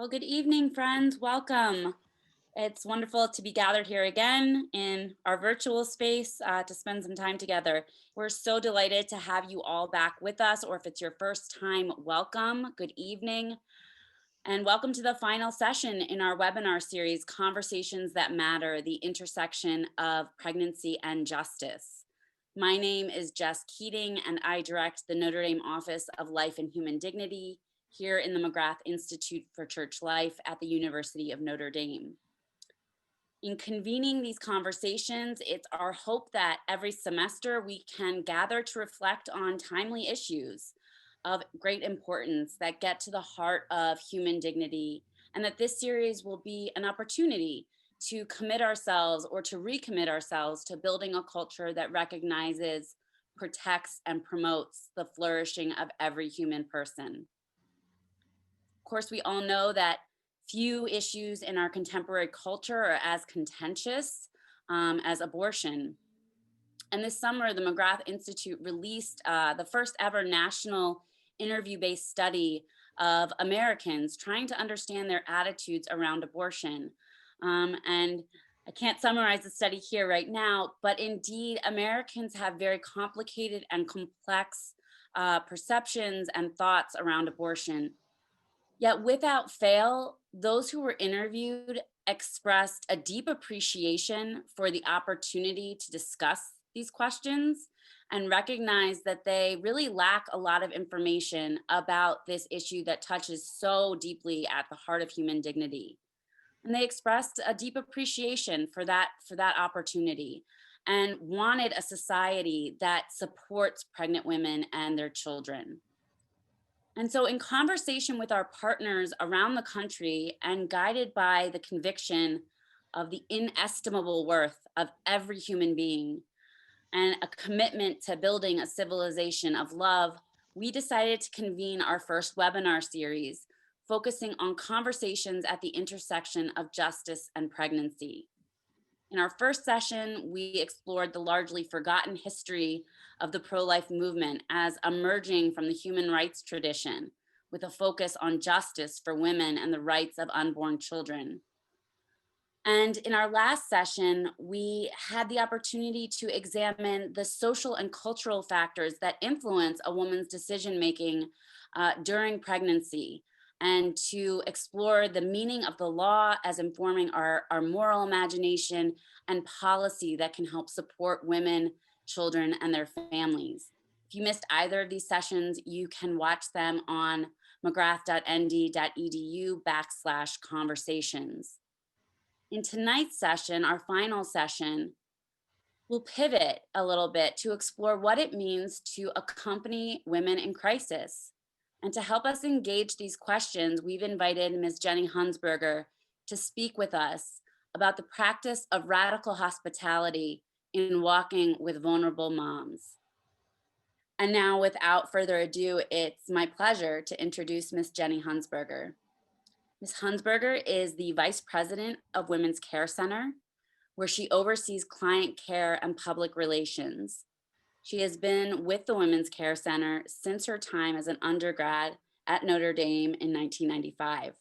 Well, good evening, friends. Welcome. It's wonderful to be gathered here again in our virtual space to spend some time together. We're so delighted to have you all back with us, or if it's your first time, welcome. Good evening. And welcome to the final session in our webinar series, Conversations That Matter, the Intersection of Pregnancy and Justice. My name is Jess Keating, and I direct the Notre Dame Office of Life and Human Dignity here in the McGrath Institute for Church Life at the University of Notre Dame. In convening these conversations, it's our hope that every semester we can gather to reflect on timely issues of great importance that get to the heart of human dignity, and that this series will be an opportunity to commit ourselves or to recommit ourselves to building a culture that recognizes, protects, and promotes the flourishing of every human person. Of course, we all know that few issues in our contemporary culture are as contentious as abortion. And this summer, the McGrath Institute released the first ever national interview-based study of Americans trying to understand their attitudes around abortion. And I can't summarize the study here right now, but indeed, Americans have very complicated and complex perceptions and thoughts around abortion. Yet without fail, those who were interviewed expressed a deep appreciation for the opportunity to discuss these questions and recognize that they really lack a lot of information about this issue that touches so deeply at the heart of human dignity. And they expressed a deep appreciation for that opportunity and wanted a society that supports pregnant women and their children. And so, in conversation with our partners around the country and guided by the conviction of the inestimable worth of every human being and a commitment to building a civilization of love, we decided to convene our first webinar series, focusing on conversations at the intersection of justice and pregnancy. In our first session, we explored the largely forgotten history of the pro-life movement as emerging from the human rights tradition, with a focus on justice for women and the rights of unborn children. And in our last session, we had the opportunity to examine the social and cultural factors that influence a woman's decision-making during pregnancy, and to explore the meaning of the law as informing our moral imagination and policy that can help support women, children, and their families. If you missed either of these sessions, you can watch them on mcgrath.nd.edu/conversations. In tonight's session, our final session, we'll pivot a little bit to explore what it means to accompany women in crisis. And to help us engage these questions, we've invited Ms. Jenny Hunsberger to speak with us about the practice of radical hospitality in walking with vulnerable moms. And now, without further ado, it's my pleasure to introduce Ms. Jenny Hunsberger. Ms. Hunsberger is the Vice President of Women's Care Center, where she oversees client care and public relations. She has been with the Women's Care Center since her time as an undergrad at Notre Dame in 1995.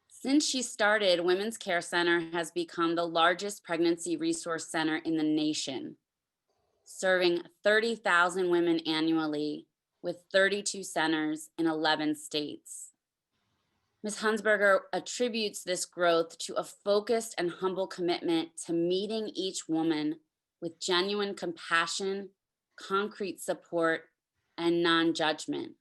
Since she started, Women's Care Center has become the largest pregnancy resource center in the nation, serving 30,000 women annually with 32 centers in 11 states. Ms. Hunsberger attributes this growth to a focused and humble commitment to meeting each woman with genuine compassion, concrete support, and non-judgment.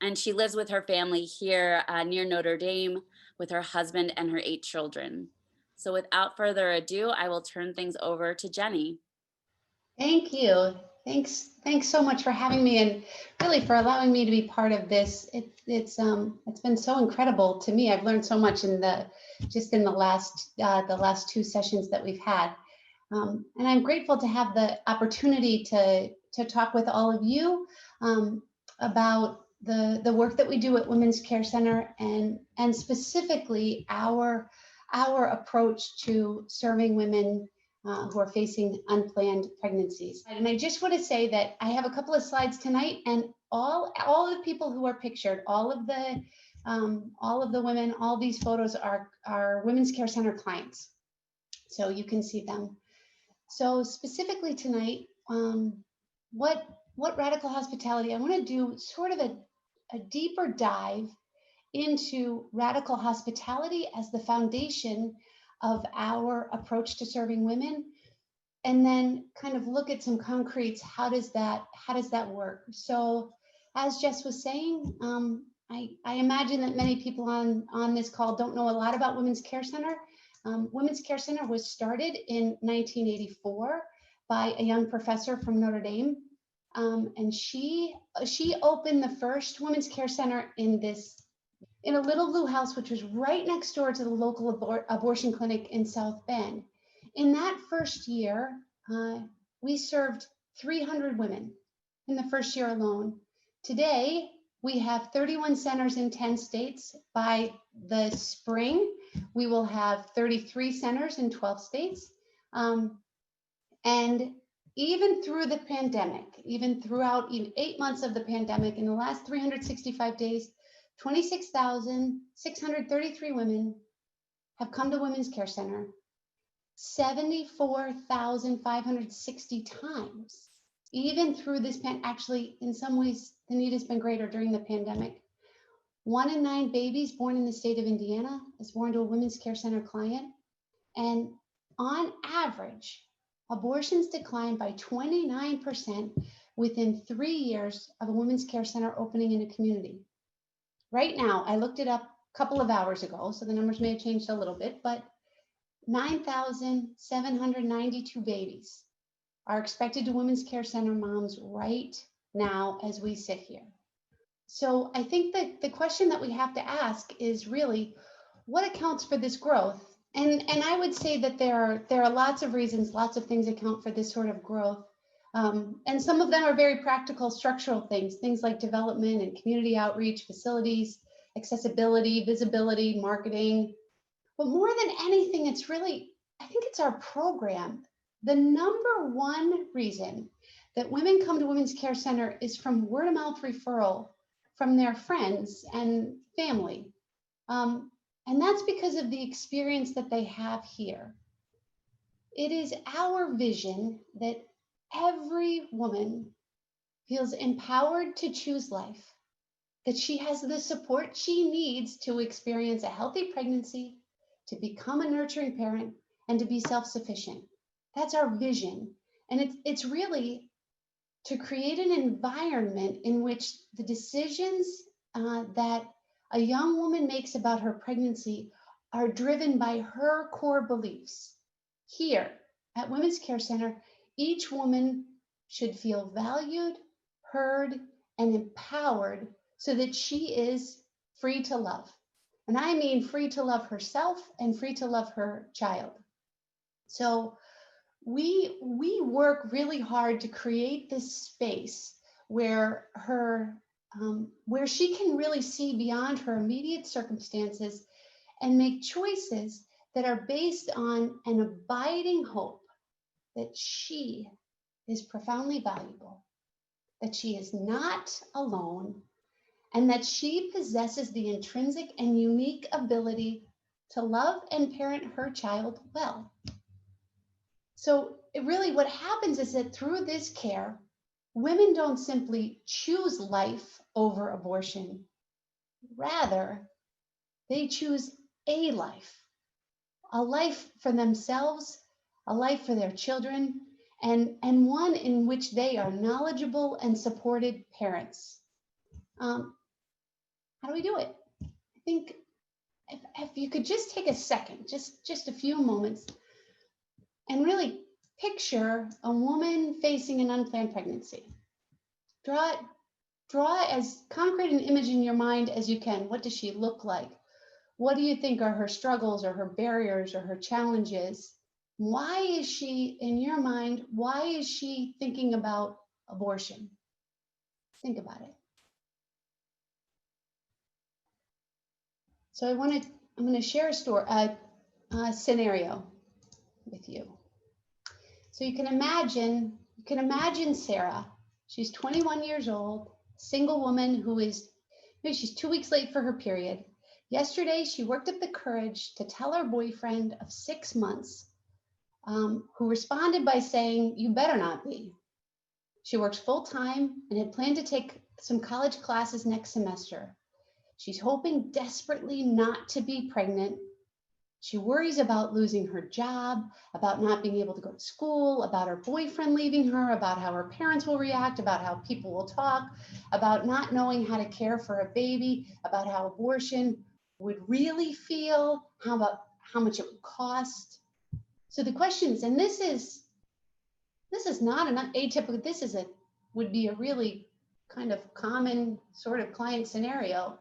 And she lives with her family here near Notre Dame with her husband and her 8 children. So without further ado, I will turn things over to Jenny. Thank you. Thanks so much for having me, and really for allowing me to be part of this. It's been so incredible to me. I've learned so much in the last 2 sessions that we've had. And I'm grateful to have the opportunity to talk with all of you about the work that we do at Women's Care Center, and specifically our approach to serving women who are facing unplanned pregnancies. And I just want to say that I have a couple of slides tonight, and all of the people who are pictured, all of the All of the women, all these photos are Women's Care Center clients. So you can see them. So specifically tonight, what Radical Hospitality, I want to do sort of a deeper dive into radical hospitality as the foundation of our approach to serving women, and then kind of look at some concretes. How does that work? So as Jess was saying, I imagine that many people on this call don't know a lot about Women's Care Center. Women's Care Center was started in 1984 by a young professor from Notre Dame. And she opened the first Women's Care Center in a little blue house, which was right next door to the local abortion clinic in South Bend. In that first year, we served 300 women in the first year alone. Today, we have 31 centers in 10 states. By the spring, we will have 33 centers in 12 states. And even through the pandemic, even throughout 8 months of the pandemic, in the last 365 days, 26,633 women have come to Women's Care Center 74,560 times. Even through this actually, in some ways, the need has been greater during the pandemic. 1 in 9 babies born in the state of Indiana is born to a Women's Care Center client. And on average, abortions declined by 29% within 3 years of a Women's Care Center opening in a community. Right now, I looked it up a couple of hours ago, so the numbers may have changed a little bit, but 9,792 babies are expected to Women's Care Center moms right now as we sit here. So I think that the question that we have to ask is really, what accounts for this growth? And I would say that there are lots of reasons, lots of things account for this sort of growth. And some of them are very practical structural things like development and community outreach, facilities, accessibility, visibility, marketing. But more than anything, it's really, I think it's our program. The number one reason that women come to Women's Care Center is from word of mouth referral from their friends and family. And that's because of the experience that they have here. It is our vision that every woman feels empowered to choose life, that she has the support she needs to experience a healthy pregnancy, to become a nurturing parent, and to be self-sufficient. That's our vision. And it's really to create an environment in which the decisions that a young woman makes about her pregnancy are driven by her core beliefs. Here at Women's Care Center, each woman should feel valued, heard, and empowered so that she is free to love. And I mean free to love herself and free to love her child. So we work really hard to create this space where where she can really see beyond her immediate circumstances and make choices that are based on an abiding hope that she is profoundly valuable, that she is not alone, and that she possesses the intrinsic and unique ability to love and parent her child well. So really what happens is that through this care, women don't simply choose life over abortion. Rather, they choose a life for themselves, a life for their children, and one in which they are knowledgeable and supported parents. How do we do it? I think if you could just take a second, just a few moments, and really picture a woman facing an unplanned pregnancy. Draw as concrete an image in your mind as you can. What does she look like? What do you think are her struggles or her barriers or her challenges? Why is she, in your mind, why is she thinking about abortion? Think about it. So I'm going to share a scenario with you. So you can imagine Sarah. She's 21 years old, single woman who is Maybe she's 2 weeks late for her period. Yesterday, she worked up the courage to tell her boyfriend of 6 months, who responded by saying, "You better not be." She works full time and had planned to take some college classes next semester. She's hoping desperately not to be pregnant. She worries about losing her job, about not being able to go to school, about her boyfriend leaving her, about how her parents will react, about how people will talk, about not knowing how to care for a baby, about how abortion would really feel, about how much it would cost. So the questions, and this is not an atypical, would be a really kind of common sort of client scenario.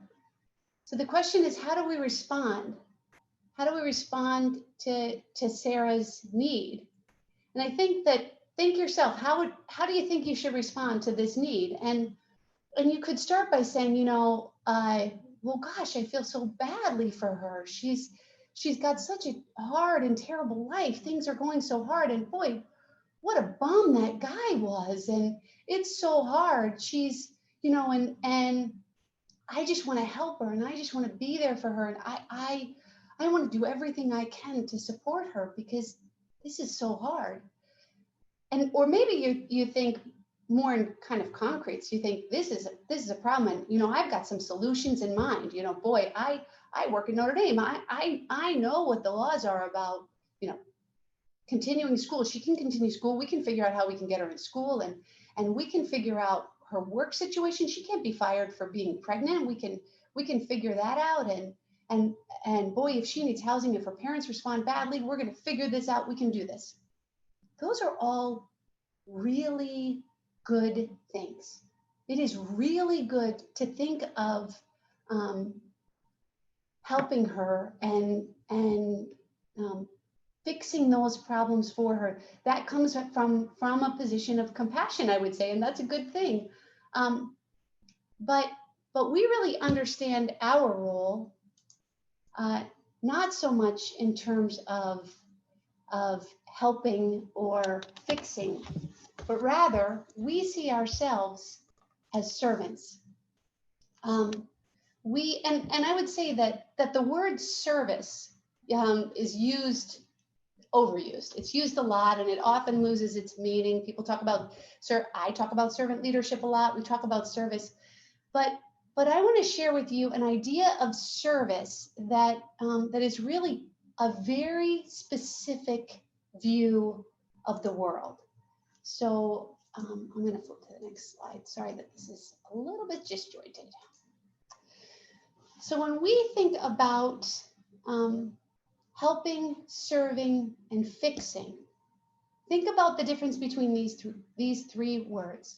So the question is, how do we respond? How do we respond to Sarah's need? And I think that, think yourself, how do you think you should respond to this need? And you could start by saying, well, gosh, I feel so badly for her. She's got such a hard and terrible life. Things are going so hard, and boy, what a bum that guy was, and it's so hard. She's, and I just want to help her, and I just want to be there for her, and I want to do everything I can to support her because this is so hard. And or maybe you think more in kind of concretes. You think this is a problem, and I've got some solutions in mind. Boy, I work at Notre Dame. I know what the laws are about continuing school. She can continue school. We can figure out how we can get her in school, and we can figure out her work situation. She can't be fired for being pregnant. We can figure that out. And boy, if she needs housing, if her parents respond badly, we're going to figure this out. We can do this. Those are all really good things. It is really good to think of helping her and fixing those problems for her. That comes from a position of compassion, I would say, and that's a good thing. But we really understand our role, not so much in terms of helping or fixing, but rather we see ourselves as servants. And I would say that the word service is overused. It's used a lot, and it often loses its meaning. People talk about, I talk about servant leadership a lot. We talk about service, but I want to share with you an idea of service that is really a very specific view of the world. So I'm going to flip to the next slide. Sorry that this is a little bit disjointed. So when we think about helping, serving, and fixing, think about the difference between these three words.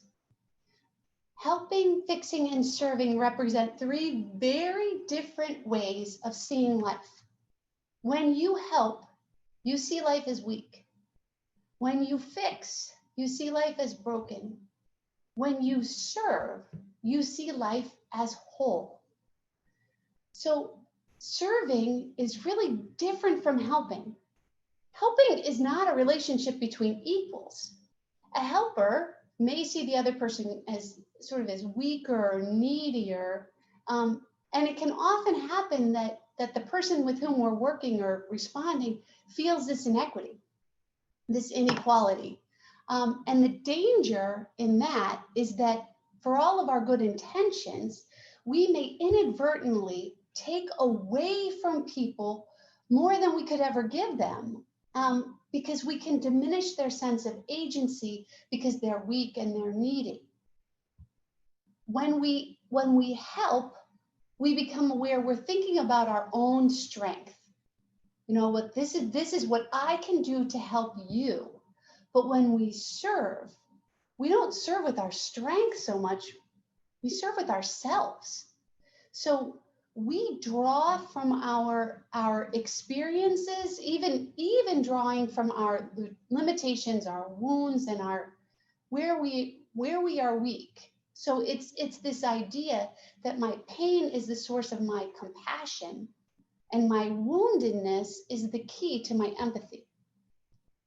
Helping, fixing, and serving represent three very different ways of seeing life. When you help, you see life as weak. When you fix, you see life as broken. When you serve, you see life as whole. So serving is really different from helping. Helping is not a relationship between equals. A helper may see the other person as sort of as weaker or needier, and it can often happen that the person with whom we're working or responding feels this inequity, this inequality. And the danger in that is that for all of our good intentions, we may inadvertently take away from people more than we could ever give them, because we can diminish their sense of agency because they're weak and they're needy. When we help, we become aware we're thinking about our own strength. What this is what I can do to help you. But when we serve, we don't serve with our strength so much. We serve with ourselves. So we draw from our experiences, even drawing from our limitations, our wounds, and where we are weak. So it's this idea that my pain is the source of my compassion, and my woundedness is the key to my empathy.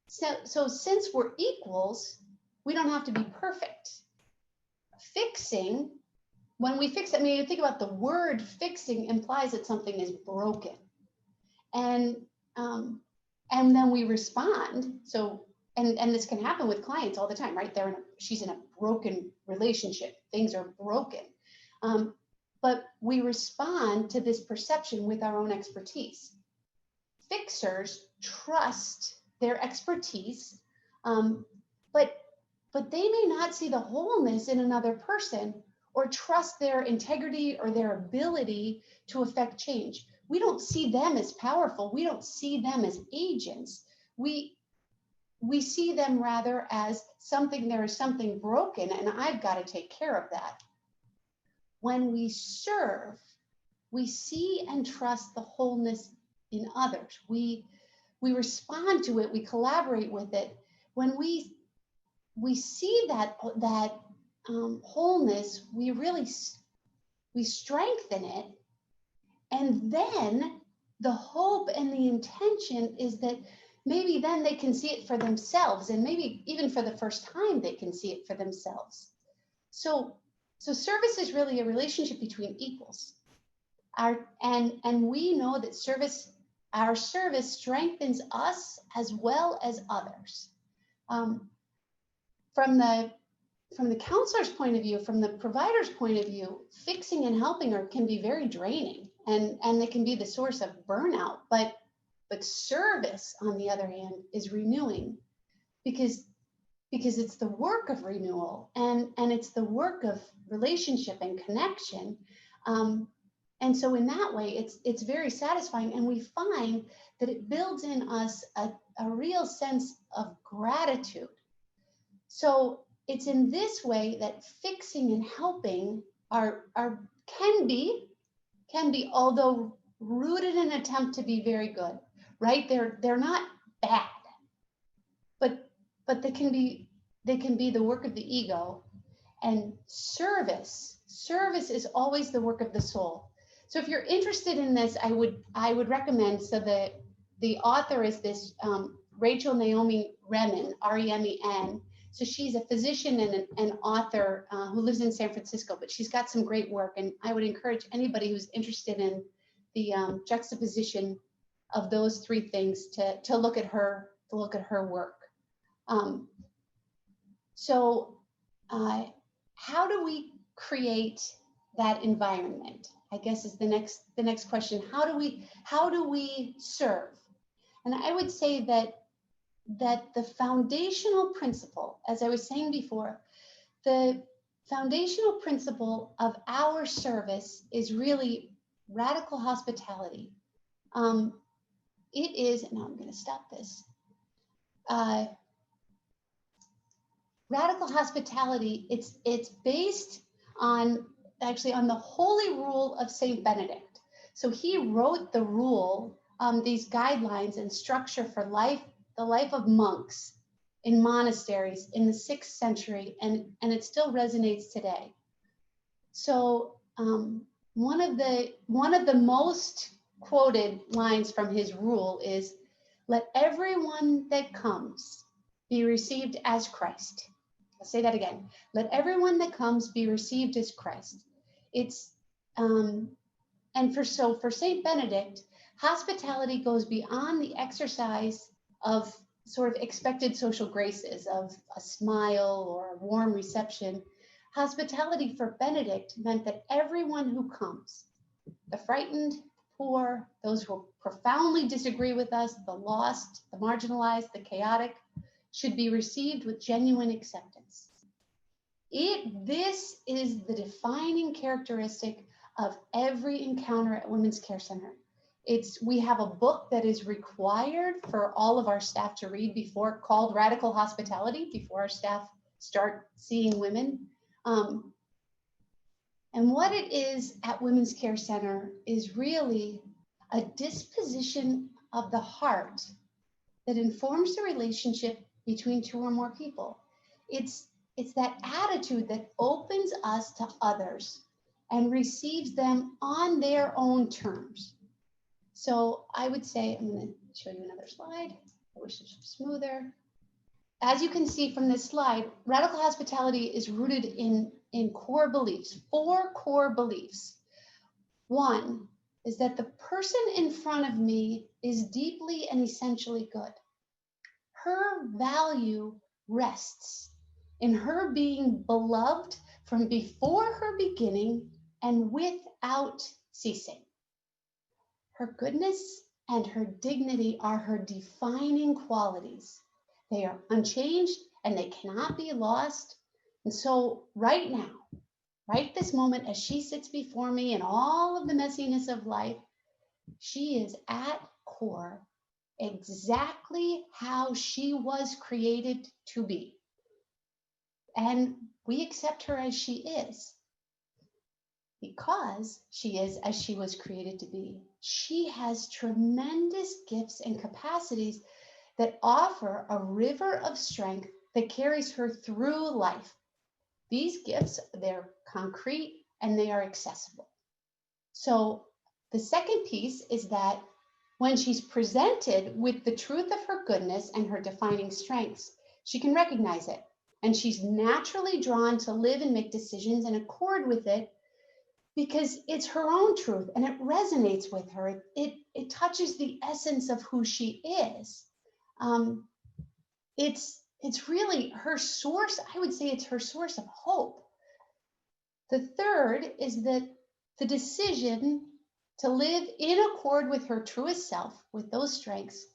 So since we're equals, we don't have to be perfect. Fixing when we fix, I mean, you think about the word fixing implies that something is broken. And um, and then we respond. So and this can happen with clients all the time, right? She's in a broken relationship. Things are broken. Um, but we respond to this perception with our own expertise. Fixers trust their expertise, um, but they may not see the wholeness in another person or trust their integrity or their ability to affect change. We don't see them as powerful. We don't see them as agents. We see them rather as something, there is something broken and I've got to take care of that. When we serve, we see and trust the wholeness in others. We respond to it, we collaborate with it. When we see that wholeness, we strengthen it, and then the hope and the intention is that maybe then they can see it for themselves, and maybe even for the first time they can see it for themselves. So service is really a relationship between equals. And we know that our service strengthens us as well as others. From the counselor's point of view, from the provider's point of view, fixing and helping can be very draining, and they can be the source of burnout. But service, on the other hand, is renewing, because it's the work of renewal, and it's the work of relationship and connection. And so in that way, it's very satisfying, and we find that it builds in us a real sense of gratitude. So it's in this way that fixing and helping can be, although rooted in an attempt to be very good, right? They're not bad, but they can be the work of the ego. And service is always the work of the soul. So if you're interested in this, I would recommend, so the author is this Rachel Naomi Remen, R-E-M-E-N. So she's a physician and an author who lives in San Francisco, but she's got some great work. And I would encourage anybody who's interested in the juxtaposition of those three things to look at her work. How do we create that environment? I guess is the next question. How do we serve? And I would say that the foundational principle, as I was saying before, the foundational principle of our service is really radical hospitality. It is, and now I'm going to stop this. Radical hospitality, it's based on the holy rule of Saint Benedict. So he wrote the rule, these guidelines and structure for the life of monks in monasteries in the 6th century, and it still resonates today. So one of the most quoted lines from his rule is, "Let everyone that comes be received as Christ." I'll say that again. Let everyone that comes be received as Christ. It's for Saint Benedict, hospitality goes beyond the exercise of sort of expected social graces of a smile or a warm reception. Hospitality for Benedict meant that everyone who comes, the frightened, poor, those who profoundly disagree with us, the lost, the marginalized, the chaotic, should be received with genuine acceptance. This is the defining characteristic of every encounter at Women's Care Center. We have a book that is required for all of our staff to read called Radical Hospitality, before our staff start seeing women. And what it is at Women's Care Center is really a disposition of the heart that informs the relationship between two or more people. It's that attitude that opens us to others and receives them on their own terms. So I would say, I'm going to show you another slide. I wish it was smoother. As you can see from this slide, radical hospitality is rooted in in core beliefs, 4 core beliefs. One is that the person in front of me is deeply and essentially good. Her value rests in her being beloved from before her beginning and without ceasing. Her goodness and her dignity are her defining qualities. They are unchanged and they cannot be lost. And so, right now, right this moment, as she sits before me in all of the messiness of life, she is at core exactly how she was created to be. And we accept her as she is because she is as she was created to be. She has tremendous gifts and capacities that offer a river of strength that carries her through life. These gifts, they're concrete and they are accessible. So the second piece is that when she's presented with the truth of her goodness and her defining strengths, she can recognize it. And she's naturally drawn to live and make decisions in accord with it because it's her own truth and it resonates with her. It touches the essence of who she is. It's really her source. I would say it's her source of hope. The third is that the decision to live in accord with her truest self, with those strengths,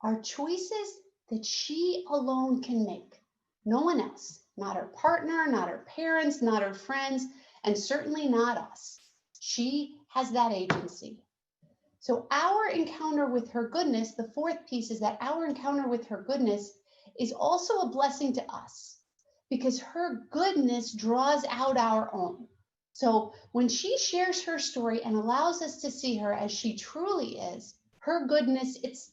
are choices that she alone can make. No one else, not her partner, not her parents, not her friends, and certainly not us. She has that agency. So our encounter with her goodness, the fourth piece is that our encounter with her goodness is also a blessing to us because her goodness draws out our own. So when she shares her story and allows us to see her as she truly is, her goodness, it's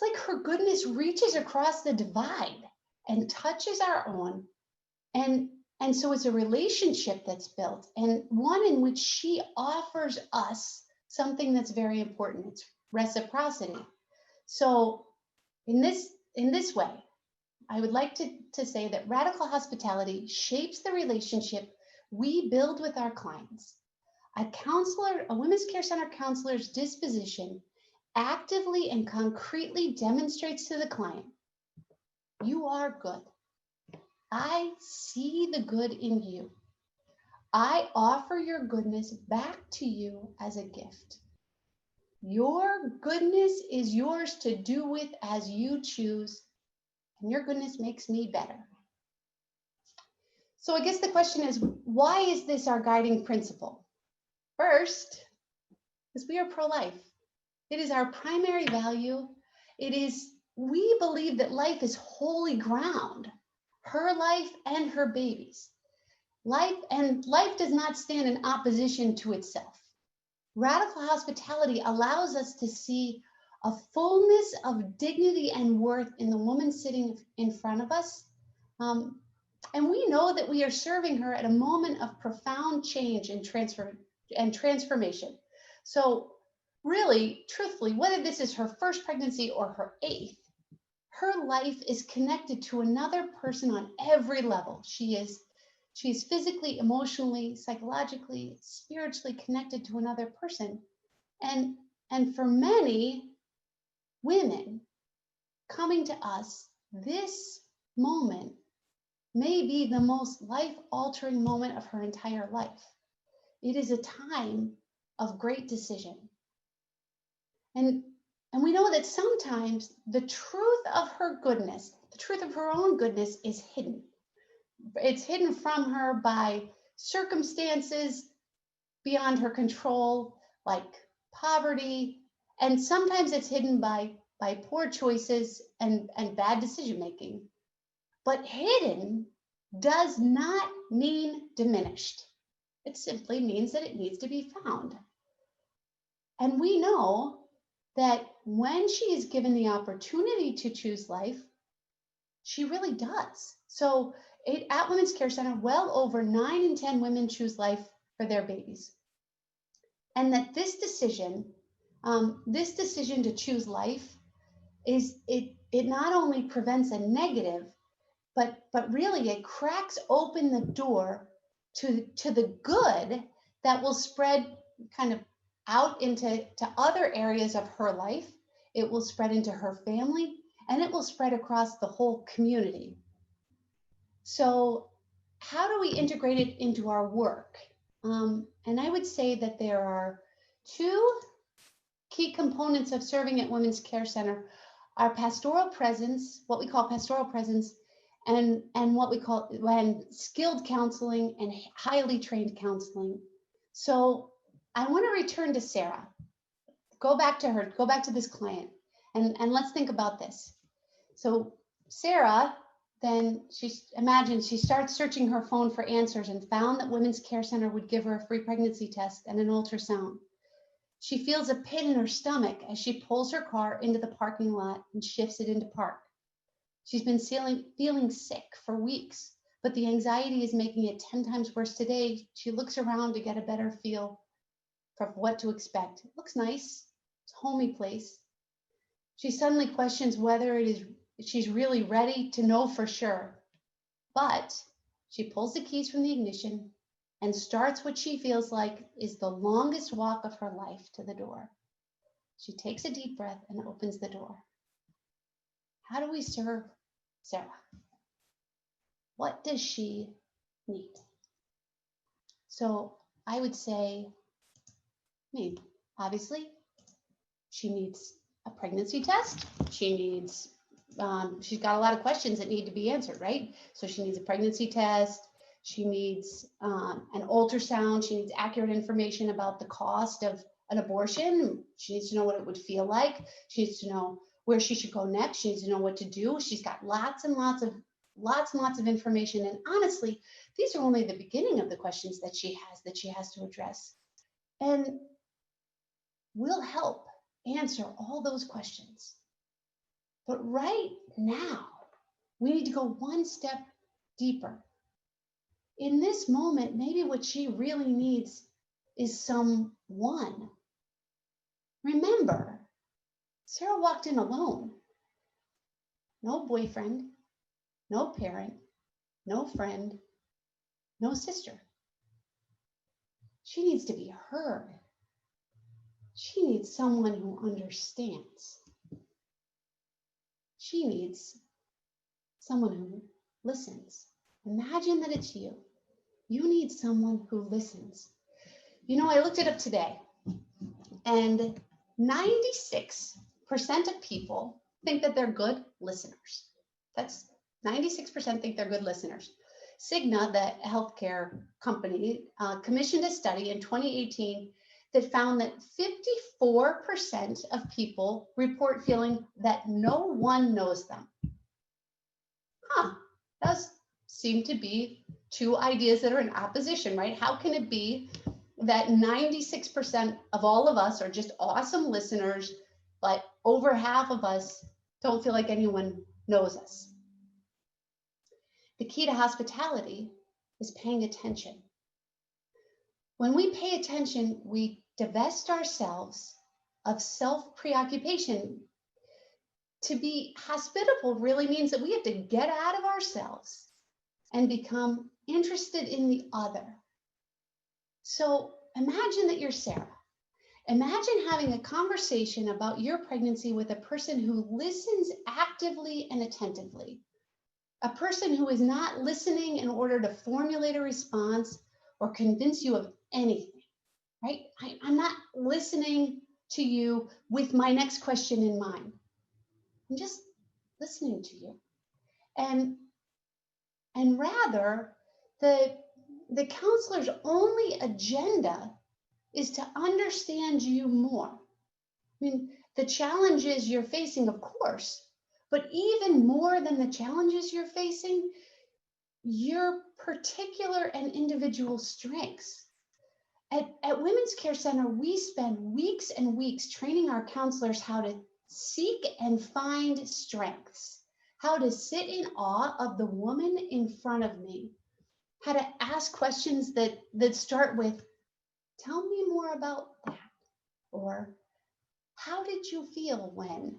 like her goodness reaches across the divide and touches our own. And so it's a relationship that's built and one in which she offers us something that's very important. It's reciprocity. So in this way, I would like to say that radical hospitality shapes the relationship we build with our clients. A women's care center counselor's disposition actively and concretely demonstrates to the client, you are good. I see the good in you. I offer your goodness back to you as a gift. Your goodness is yours to do with as you choose, and your goodness makes me better. So I guess the question is, why is this our guiding principle? First, because we are pro-life. It is our primary value. We believe that life is holy ground, her life and her baby's. Life does not stand in opposition to itself. Radical hospitality allows us to see a fullness of dignity and worth in the woman sitting in front of us. And we know that we are serving her at a moment of profound change and transformation. So really, truthfully, whether this is her first pregnancy or her 8th, her life is connected to another person on every level. She is physically, emotionally, psychologically, spiritually connected to another person. And for many women coming to us, this moment may be the most life-altering moment of her entire life. It is a time of great decision. And we know that sometimes the truth of her goodness, the truth of her own goodness, is hidden. It's hidden from her by circumstances beyond her control, like poverty, and sometimes it's hidden by poor choices and bad decision making. But hidden does not mean diminished. It simply means that it needs to be found. And we know that when she is given the opportunity to choose life, she really does. So at Women's Care Center, well over 9 in 10 women choose life for their babies. And that this decision to choose life it not only prevents a negative, but really it cracks open the door to the good that will spread kind of out into other areas of her life. It will spread into her family, and it will spread across the whole community. So how do we integrate it into our work? And I would say that there are two key components of serving at Women's Care Center: our pastoral presence, what we call pastoral presence, and what we call skilled counseling and highly trained counseling. So I want to return to Sarah. Go back to her, go back to this client, and let's think about this. So Sarah, then imagine she starts searching her phone for answers and found that Women's Care Center would give her a free pregnancy test and an ultrasound. She feels a pit in her stomach as she pulls her car into the parking lot and shifts it into park. She's been feeling sick for weeks, but the anxiety is making it 10 times worse today. She looks around to get a better feel for what to expect. It looks nice. It's a homey place. She suddenly questions whether she's really ready to know for sure. But she pulls the keys from the ignition and starts what she feels like is the longest walk of her life to the door. She takes a deep breath and opens the door. How do we serve Sarah? What does she need? So I would say, obviously, she needs a pregnancy test. She needs, she's got a lot of questions that need to be answered, right? So she needs a pregnancy test. She needs an ultrasound. She needs accurate information about the cost of an abortion. She needs to know what it would feel like. She needs to know where she should go next. She needs to know what to do. She's got lots and lots of information. And honestly, these are only the beginning of the questions that she has to address. And we'll help answer all those questions. But right now, we need to go one step deeper. In this moment, maybe what she really needs is someone. Remember, Sarah walked in alone. No boyfriend, no parent, no friend, no sister. She needs to be heard. She needs someone who understands. She needs someone who listens. Imagine that it's you. You need someone who listens. You know, I looked it up today, and 96% of people think that they're good listeners. That's 96% think they're good listeners. Cigna, the healthcare company, commissioned a study in 2018 that found that 54% of people report feeling that no one knows them. Does seem to be two ideas that are in opposition, right? How can it be that 96% of all of us are just awesome listeners, but over half of us don't feel like anyone knows us? The key to hospitality is paying attention. When we pay attention, we divest ourselves of self-preoccupation. To be hospitable really means that we have to get out of ourselves and become interested in the other. So imagine that you're Sarah. Imagine having a conversation about your pregnancy with a person who listens actively and attentively. A person who is not listening in order to formulate a response or convince you of anything, right? I'm not listening to you with my next question in mind. I'm just listening to you. And rather, the counselor's only agenda is to understand you more. I mean, the challenges you're facing, of course, but even more than the challenges you're facing, your particular and individual strengths. At Women's Care Center, we spend weeks and weeks training our counselors how to seek and find strengths, how to sit in awe of the woman in front of me, how to ask questions that start with, tell me more about that, or how did you feel when,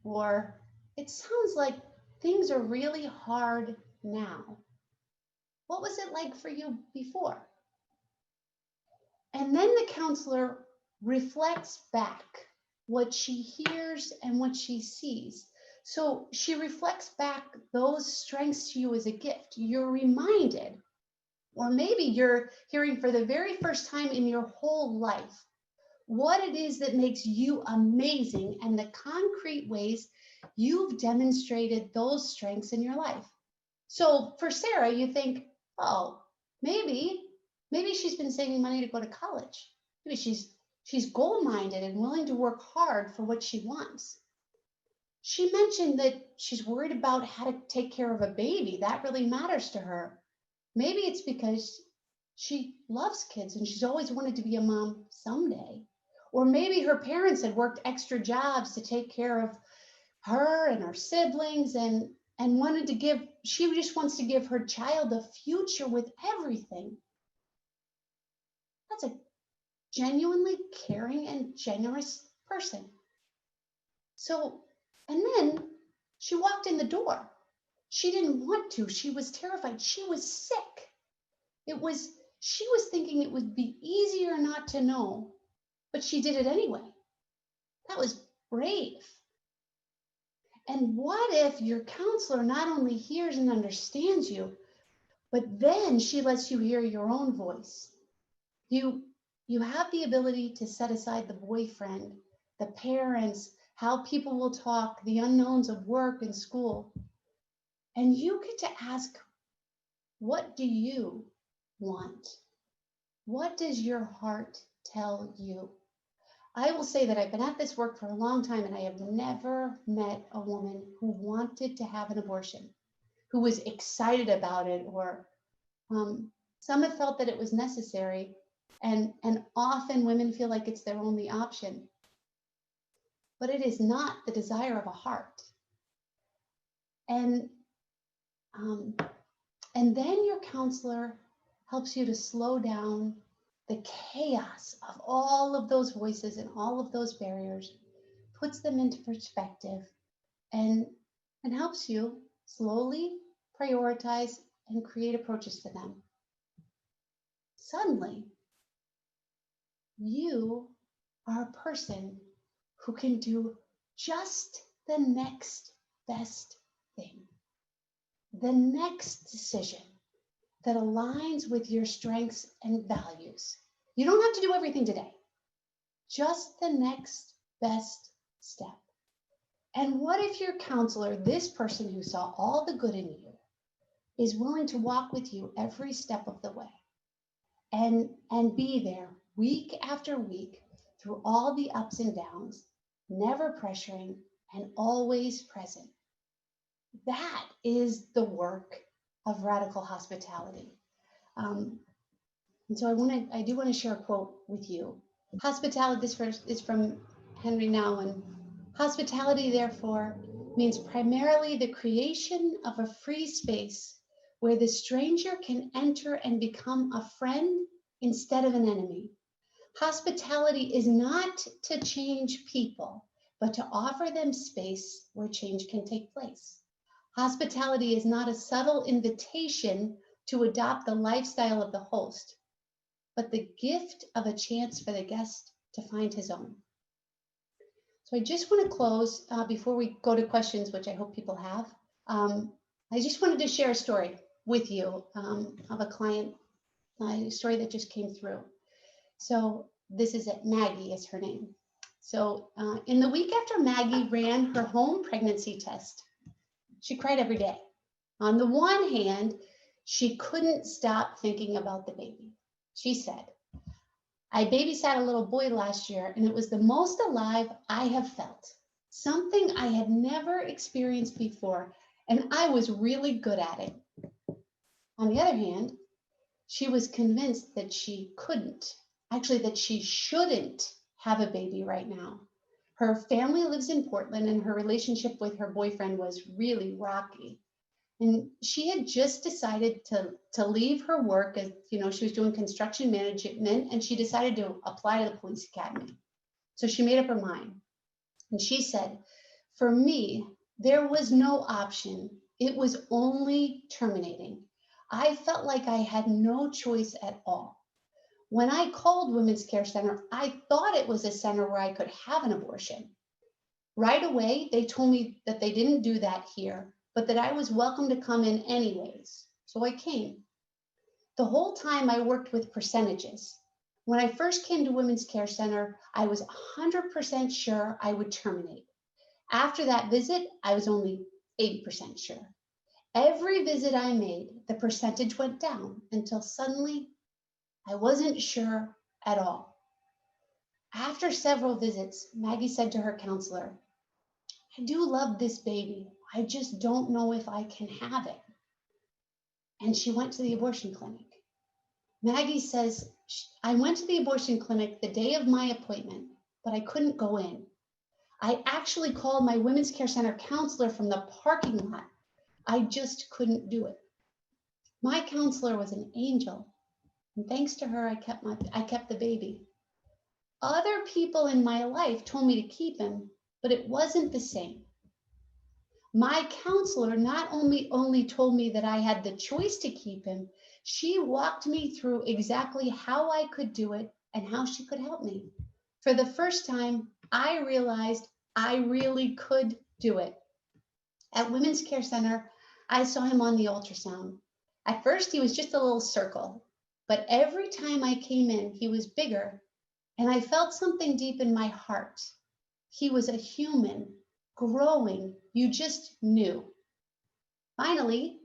or it sounds like things are really hard now. What was it like for you before? And then the counselor reflects back what she hears and what she sees. So she reflects back those strengths to you as a gift. You're reminded, or maybe you're hearing for the very first time in your whole life, what it is that makes you amazing and the concrete ways you've demonstrated those strengths in your life. So for Sarah, you think, oh, maybe she's been saving money to go to college. Maybe she's goal-minded and willing to work hard for what she wants. She mentioned that she's worried about how to take care of a baby. That really matters to her. Maybe it's because she loves kids and she's always wanted to be a mom someday. Or maybe her parents had worked extra jobs to take care of her and her siblings and she just wants to give her child a future with everything. That's a genuinely caring and generous person. So, and then she walked in the door. She didn't want to. She was terrified. She was sick. She was thinking it would be easier not to know, but she did it anyway. That was brave. And what if your counselor not only hears and understands you, but then she lets you hear your own voice? You have the ability to set aside the boyfriend, the parents, how people will talk, the unknowns of work and school. And you get to ask, what do you want? What does your heart tell you? I will say that I've been at this work for a long time and I have never met a woman who wanted to have an abortion, who was excited about it, or some have felt that it was necessary. And often women feel like it's their only option. But it is not the desire of a heart. And then your counselor helps you to slow down the chaos of all of those voices and all of those barriers, puts them into perspective, and helps you slowly prioritize and create approaches to them. Suddenly, you are a person who can do just the next best thing, the next decision that aligns with your strengths and values. You don't have to do everything today, just the next best step. And what if your counselor, this person who saw all the good in you, is willing to walk with you every step of the way and be there week after week through all the ups and downs, never pressuring and always present? That is the work of radical hospitality. And so I do want to share a quote with you. Hospitality, this verse is from Henry Nouwen. Hospitality, therefore, means primarily the creation of a free space where the stranger can enter and become a friend instead of an enemy. Hospitality is not to change people, but to offer them space where change can take place. Hospitality is not a subtle invitation to adopt the lifestyle of the host, but the gift of a chance for the guest to find his own. So I just want to close before we go to questions, which I hope people have. I just wanted to share a story with you of a client, a story that just came through. So this is it. Maggie is her name. So in the week after Maggie ran her home pregnancy test, she cried every day. On the one hand, she couldn't stop thinking about the baby. She said, I babysat a little boy last year, and it was the most alive I have felt. Something I had never experienced before, and I was really good at it. On the other hand, she was convinced that she couldn't, actually that she shouldn't have a baby right now. Her family lives in Portland, and her relationship with her boyfriend was really rocky. And she had just decided to leave her work, as she was doing construction management, and she decided to apply to the police academy. So she made up her mind. And she said, for me, there was no option. It was only terminating. I felt like I had no choice at all. When I called Women's Care Center, I thought it was a center where I could have an abortion. Right away, they told me that they didn't do that here, but that I was welcome to come in anyways. So I came. The whole time I worked with percentages. When I first came to Women's Care Center, I was 100% sure I would terminate. After that visit, I was only 80% sure. Every visit I made, the percentage went down until suddenly I wasn't sure at all. After several visits, Maggie said to her counselor, I do love this baby. I just don't know if I can have it. And she went to the abortion clinic. Maggie says, I went to the abortion clinic the day of my appointment, but I couldn't go in. I actually called my Women's Care Center counselor from the parking lot. I just couldn't do it. My counselor was an angel, and thanks to her, I kept the baby. Other people in my life told me to keep him, but it wasn't the same. My counselor not only told me that I had the choice to keep him, she walked me through exactly how I could do it and how she could help me. For the first time, I realized I really could do it. At Women's Care Center, I saw him on the ultrasound. At first, he was just a little circle, but every time I came in, he was bigger, and I felt something deep in my heart. He was a human, growing. You just knew. Finally,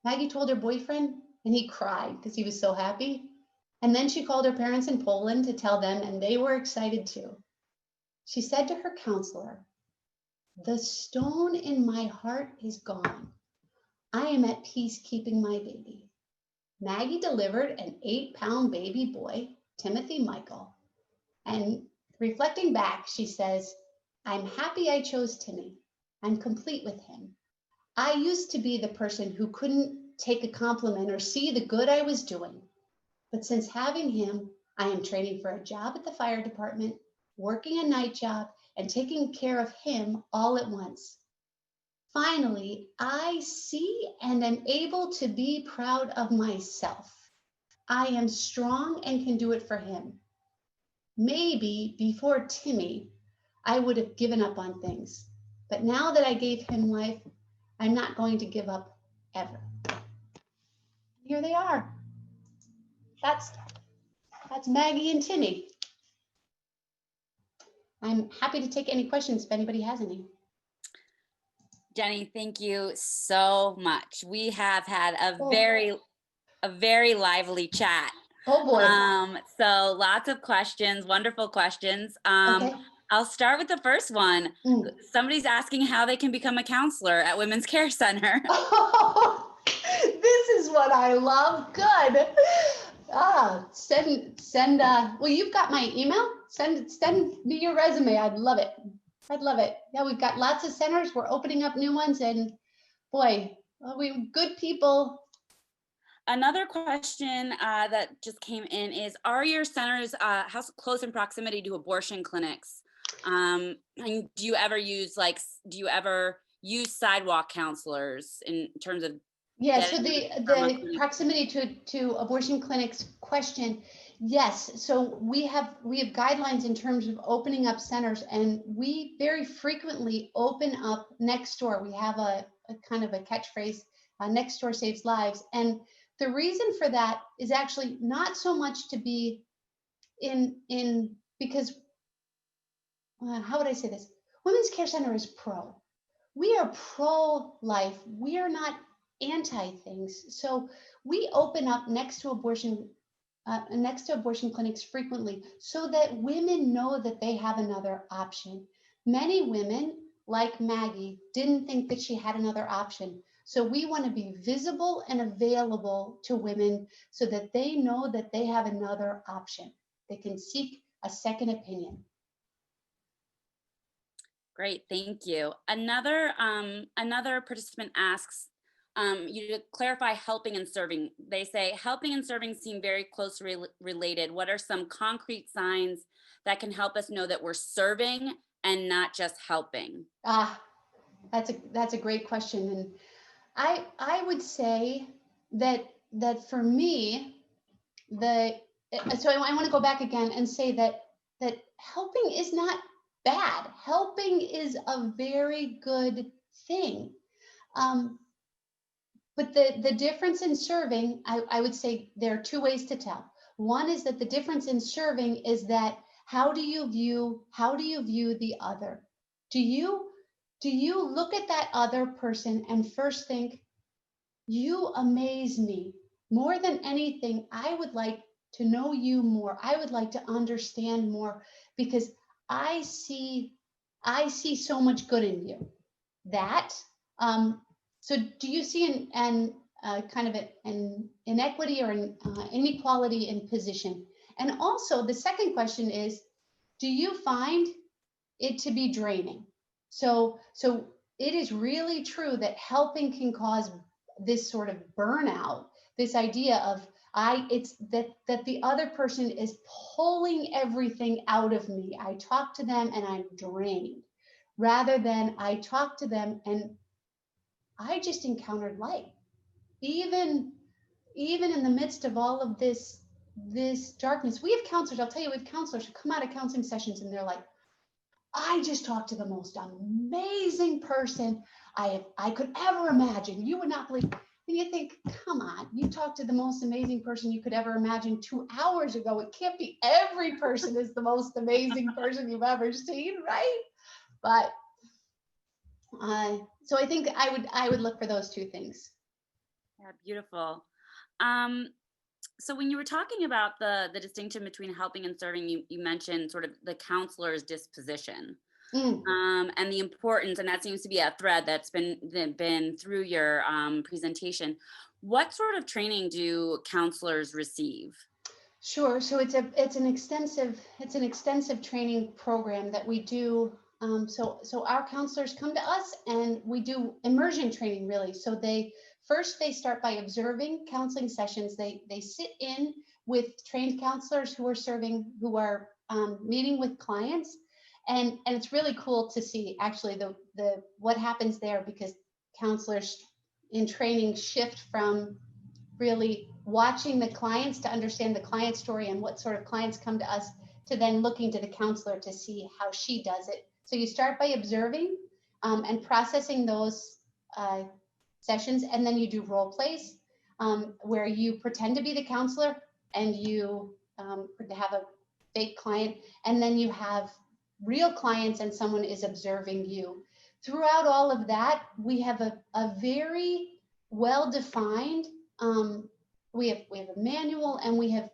Maggie told her boyfriend, and he cried because he was so happy. And then she called her parents in Poland to tell them, and they were excited too. She said to her counselor, the stone in my heart is gone. I am at peace keeping my baby. Maggie delivered an 8-pound baby boy, Timothy Michael. And reflecting back, she says, I'm happy I chose Timmy. I'm complete with him. I used to be the person who couldn't take a compliment or see the good I was doing. But since having him, I am training for a job at the fire department, working a night job, and taking care of him all at once. Finally, I see and am able to be proud of myself. I am strong and can do it for him. Maybe before Timmy, I would have given up on things. But now that I gave him life, I'm not going to give up ever. Here they are. That's Maggie and Timmy. I'm happy to take any questions if anybody has any. Jenny, thank you so much. We have had a Oh. very lively chat. Oh boy. So lots of questions, wonderful questions. Okay. I'll start with the first one. Mm. Somebody's asking how they can become a counselor at Women's Care Center. Oh, this is what I love. Good. Send. Well, you've got my email. Send me your resume. I'd love it. I'd love it. Yeah, we've got lots of centers. We're opening up new ones, and boy, we good people. Another question that just came in is, are your centers how close in proximity to abortion clinics? And do you ever use sidewalk counselors in terms of Yeah, so getting the proximity to abortion clinics question, yes. So we have guidelines in terms of opening up centers, and we very frequently open up next door. We have a kind of a catchphrase, next door saves lives. And the reason for that is actually not so much to be in because how would I say this? Women's Care Center is pro. We are pro-life. We are not anti things. So we open up next to abortion clinics frequently so that women know that they have another option. Many women, like Maggie, didn't think that she had another option. So we want to be visible and available to women so that they know that they have another option. They can seek a second opinion. Great, thank you. Another participant asks you to clarify helping and serving. They say helping and serving seem very closely related. What are some concrete signs that can help us know that we're serving and not just helping? That's a great question, and I would say that that for me, the so I want to go back again and say that helping is not bad. Helping is a very good thing. Um, but the difference in serving, I would say there are two ways to tell. One is that the difference in serving is that how do you view the other? Do you do you look at that other person and first think, you amaze me. More than anything, I would like to know you more. I would like to understand more because I see I see so much good in you. That so do you see an kind of an inequity or an inequality in position? And also the second question is, do you find it to be draining? So it is really true that helping can cause this sort of burnout, this idea of it's that the other person is pulling everything out of me. I talk to them and I'm drained, rather than I talk to them and I just encountered light. Even even in the midst of all of this darkness, we have counselors. I'll tell you, we have counselors who come out of counseling sessions and they're like, I just talked to the most amazing person I could ever imagine. You would not believe. And you think, come on, you talked to the most amazing person you could ever imagine 2 hours ago. It can't be every person is the most amazing person you've ever seen, right? But so I think I would look for those two things. Yeah, beautiful. Um, so when you were talking about the distinction between helping and serving, you mentioned sort of the counselor's disposition, Mm. and the importance, and that seems to be a thread that's been through your presentation. What sort of training do counselors receive? Sure. So it's an extensive training program that we do. So our counselors come to us and we do immersion training really. So they start by observing counseling sessions. They sit in with trained counselors who are meeting with clients, and it's really cool to see actually the what happens there, because counselors in training shift from really watching the clients to understand the client story and what sort of clients come to us, to then looking to the counselor to see how she does it. So you start by observing and processing those uh, sessions, and then you do role plays where you pretend to be the counselor and you have a fake client, and then you have real clients and someone is observing you. Throughout all of that, we have a very well defined we have a manual, and we have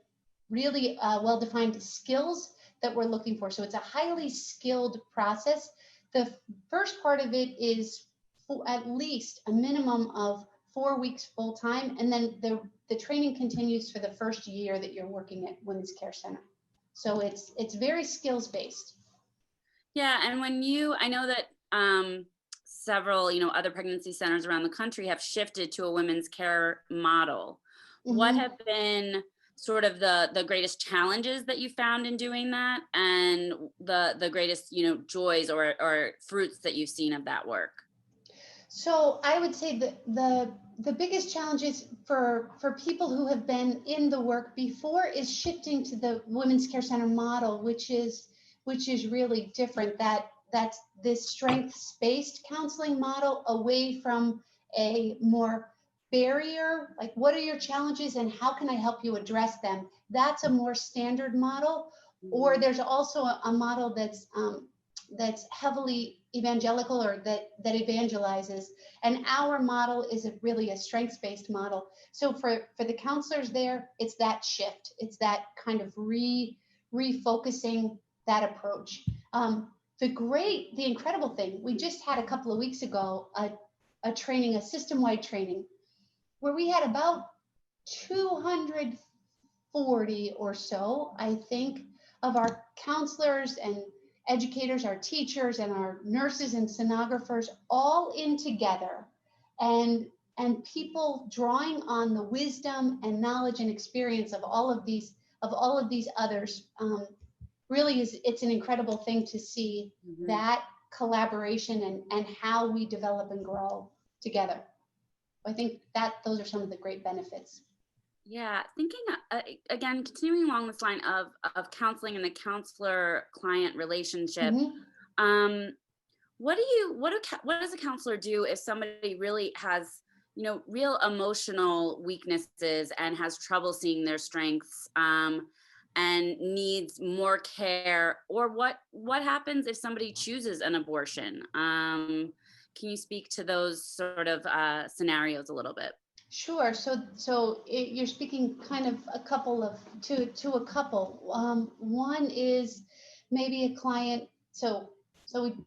really well defined skills that we're looking for. So it's a highly skilled process. The first part of it is at least a minimum of 4 weeks full time, and then the training continues for the first year that you're working at Women's Care Center. So it's very skills based. Yeah, and I know that several, other pregnancy centers around the country have shifted to a women's care model. What Mm-hmm. have been sort of the greatest challenges that you found in doing that, and the greatest, joys or fruits that you've seen of that work? So I would say that the biggest challenges for people who have been in the work before is shifting to the women's care center model, which is really different. That's this strengths based counseling model, away from a more barrier, like what are your challenges and how can I help you address them. That's a more standard model. Or Mhm. there's also a model that's heavily evangelical, or that evangelizes, and our model is really a strengths based model. So for the counselors there, it's that shift, it's that kind of refocusing that approach. The incredible thing, we just had a couple of weeks ago a training, a system-wide training, where we had about 240 or so, I think, of our counselors and educators, our teachers and our nurses and sonographers all in together, and people drawing on the wisdom and knowledge and experience of all of these others. Really is It's an incredible thing to see Mhm. that collaboration and how we develop and grow together. I think that those are some of the great benefits. Yeah, thinking again, continuing along this line of counseling and the counselor-client relationship. Hmm. Um, what does a counselor do if somebody really has, real emotional weaknesses and has trouble seeing their strengths, and needs more care? Or what happens if somebody chooses an abortion? Can you speak to those sort of scenarios a little bit? Sure. You're speaking kind of a couple of to a couple. One is maybe a client.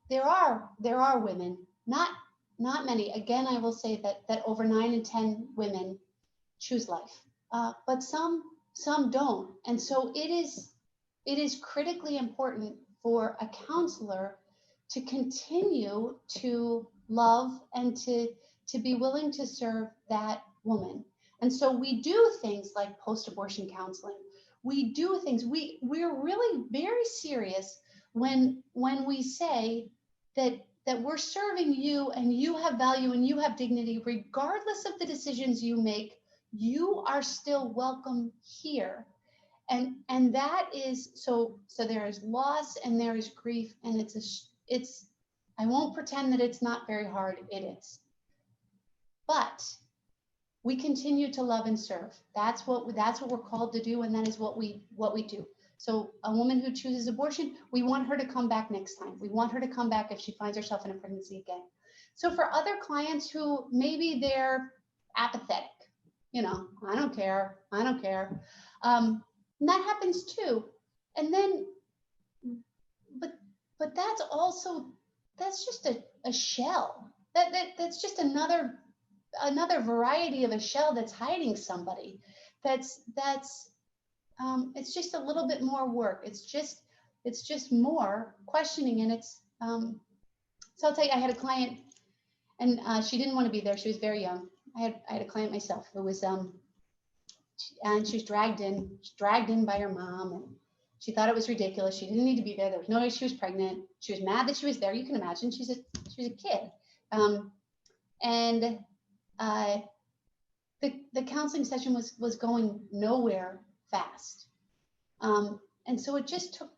There are women, not many. Again, I will say that over 9 in 10 women choose life, but some don't. And so it is critically important for a counselor to continue to love and to be willing to serve that woman. And so we do things like post-abortion counseling. We do things. We're really very serious when we say that we're serving you and you have value and you have dignity regardless of the decisions you make. You are still welcome here. And that is so there is loss and there is grief, and it's I won't pretend that it's not very hard. It is. But we continue to love and serve. That's what we're called to do, and that is what we do. So a woman who chooses abortion, we want her to come back next time. We want her to come back if she finds herself in a pregnancy again. So for other clients who maybe they're apathetic, I don't care. And that happens too. And then, but that's also, that's just a shell. That's just another variety of a shell that's hiding somebody. That's it's just a little bit more work. It's just more questioning, and so I'll tell you, I had a client, and she didn't want to be there. She was very young. I had a client myself who was and she was dragged in by her mom, and she thought it was ridiculous. She didn't need to be there. There was no way she was pregnant. She was mad that she was there. You can imagine, she was a kid. And uh, the counseling session was going nowhere fast. And so it just took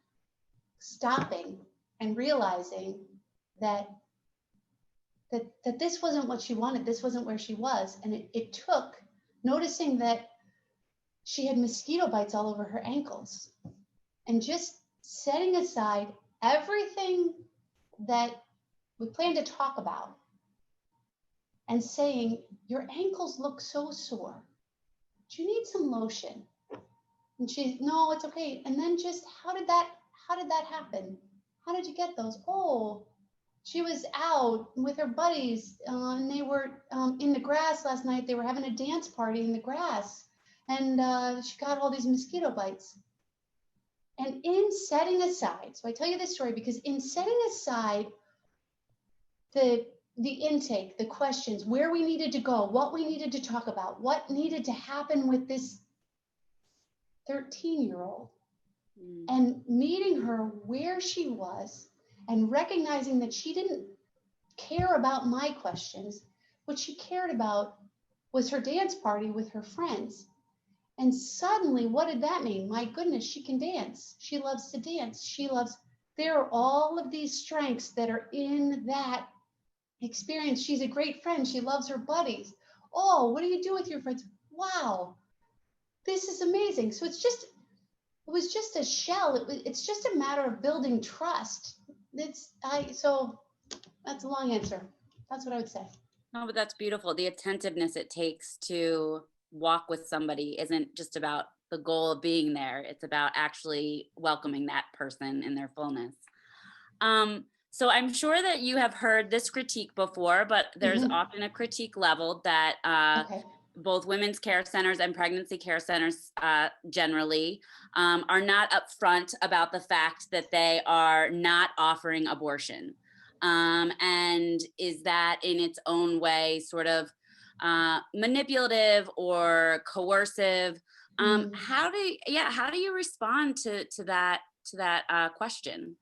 stopping and realizing that that this wasn't what she wanted. This wasn't where she was. And it took noticing that she had mosquito bites all over her ankles, and just setting aside everything that we planned to talk about and saying, your ankles look so sore. Do you need some lotion? And she, no, it's okay. And then just, how did that happen? How did you get those? Oh, she was out with her buddies, and they were in the grass last night. They were having a dance party in the grass, and she got all these mosquito bites. And in setting aside, so I tell you this story because in setting aside the intake, the questions, where we needed to go, what we needed to talk about, what needed to happen with this 13-year-old, and meeting her where she was and recognizing that she didn't care about my questions. What she cared about was her dance party with her friends. And suddenly, what did that mean? My goodness, she can dance. She loves to dance. There are all of these strengths that are in that experience. She's a great friend. She loves her buddies. Oh, what do you do with your friends? Wow, this is amazing. So it was just a shell. It's just a matter of building trust. So that's a long answer. That's what I would say. No, but that's beautiful. The attentiveness it takes to walk with somebody isn't just about the goal of being there. It's about actually welcoming that person in their fullness. So I'm sure that you have heard this critique before, but there's Mm-hmm. often a critique leveled that Okay. both women's care centers and pregnancy care centers generally are not upfront about the fact that they are not offering abortion. And is that in its own way sort of manipulative or coercive? Mm. How do you respond to that question?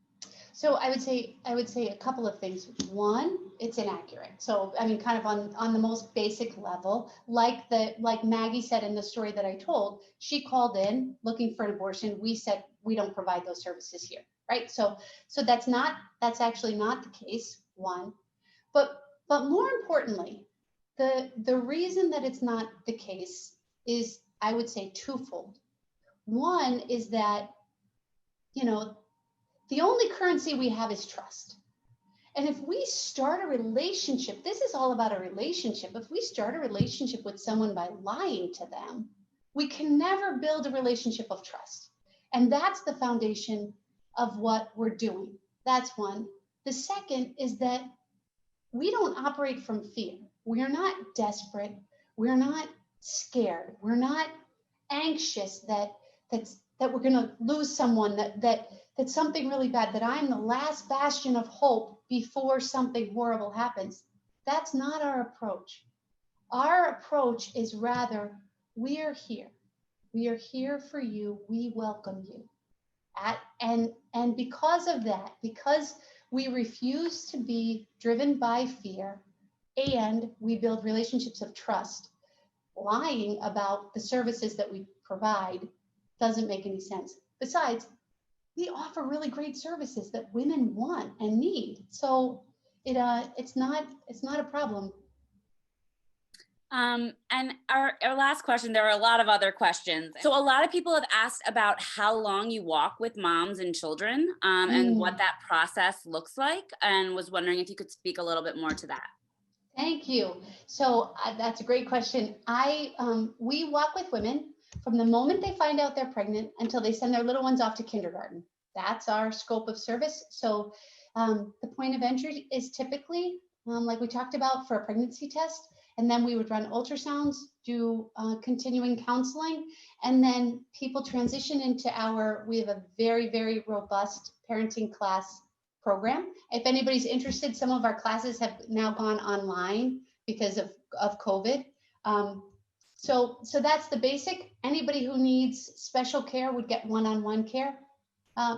So I would say a couple of things. One, it's inaccurate. So I mean, kind of on the most basic level, like Maggie said in the story that I told, she called in looking for an abortion. We said we don't provide those services here, right? So that's actually not the case. One, but more importantly, the reason that it's not the case is, I would say, twofold. One is that, you know, the only currency we have is trust. And if we start a relationship, this is all about a relationship. If we start a relationship with someone by lying to them, we can never build a relationship of trust. And that's the foundation of what we're doing. That's one. The second is that we don't operate from fear. We're not desperate. We're not scared. We're not anxious that we're going to lose someone, that something really bad, that I'm the last bastion of hope before something horrible happens. That's not our approach. Our approach is rather, we are here. We are here for you. We welcome you. And because of that, because we refuse to be driven by fear and we build relationships of trust, lying about the services that we provide doesn't make any sense. Besides, we offer really great services that women want and need. So it's not a problem. And our last question, there are a lot of other questions. So a lot of people have asked about how long you walk with moms and children, and what Mm, that process looks like, and was wondering if you could speak a little bit more to that. thank you. So that's a great question. We walk with women from the moment they find out they're pregnant until they send their little ones off to kindergarten. That's our scope of service. So the point of entry is typically, like we talked about, for a pregnancy test. And then we would run ultrasounds, do continuing counseling, and then people transition into we have a very, very robust parenting class program. If anybody's interested, some of our classes have now gone online because of COVID. Um, so that's the basic. Anybody who needs special care would get one-on-one care.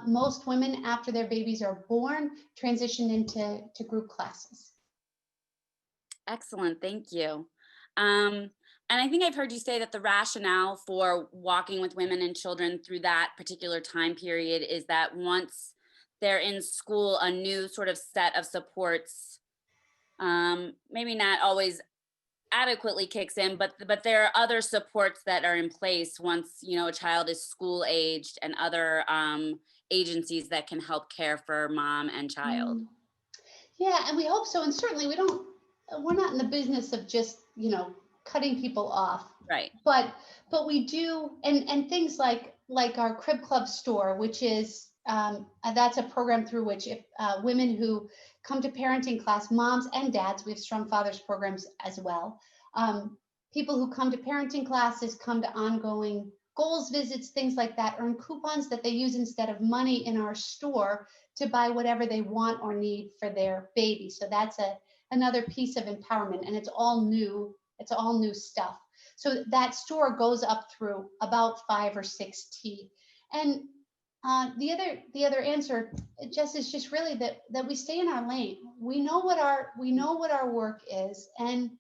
Most women, after their babies are born, transition into group classes. Excellent, thank you. Um, and I think I've heard you say that the rationale for walking with women and children through that particular time period is that once they're in school, a new sort of set of supports, maybe not always adequately kicks in, but there are other supports that are in place once, you know, a child is school aged, and other agencies that can help care for mom and child. Mm. Yeah, and we hope so. And certainly we're not in the business of just, cutting people off. Right. But we do, and things like our Crib Club store, which is, that's a program through which if women who come to parenting class, moms and dads, we have strong fathers programs as well. Um, People who come to parenting classes, come to ongoing goals visits, things like that, earn coupons that they use instead of money in our store to buy whatever they want or need for their baby. So that's another piece of empowerment, and it's all new. It's all new stuff. So that store goes up through about 5 or 6 T. And the other answer, Jess, is just really that we stay in our lane. We know what our work is, and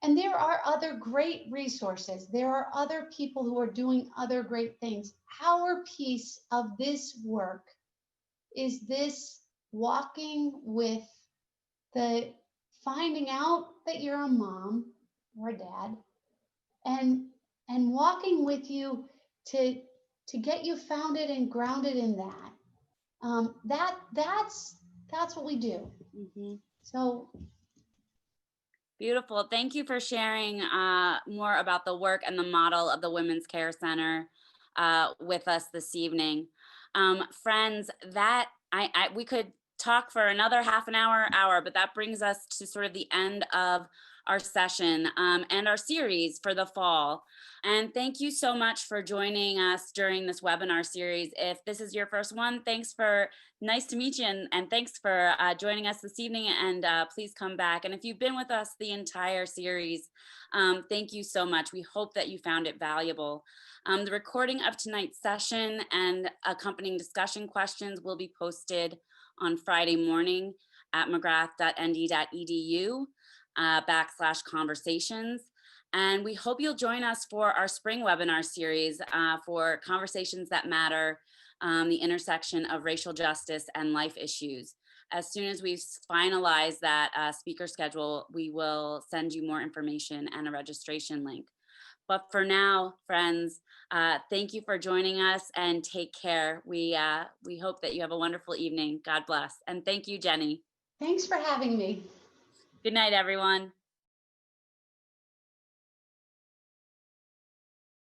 there are other great resources. There are other people who are doing other great things. Our piece of this work is this walking with the finding out that you're a mom or a dad, and walking with you to get you founded and grounded in that. That's what we do. Mhm. So Beautiful. Thank you for sharing more about the work and the model of the Women's Care Center with us this evening. Friends, we could talk for another half an hour, but that brings us to sort of the end of our session and our series for the fall. And thank you so much for joining us during this webinar series. If this is your first one, nice to meet you, and thanks for joining us this evening, and please come back. And if you've been with us the entire series, thank you so much. We hope that you found it valuable. The recording of tonight's session and accompanying discussion questions will be posted on Friday morning at mcgrath.nd.edu /conversations. And we hope you'll join us for our spring webinar series for conversations that matter, the intersection of racial justice and life issues. As soon as we've finalized that speaker schedule, we will send you more information and a registration link. But for now, friends, thank you for joining us and take care. We hope that you have a wonderful evening. God bless. And thank you, Jenny. Thanks for having me. Good night, everyone.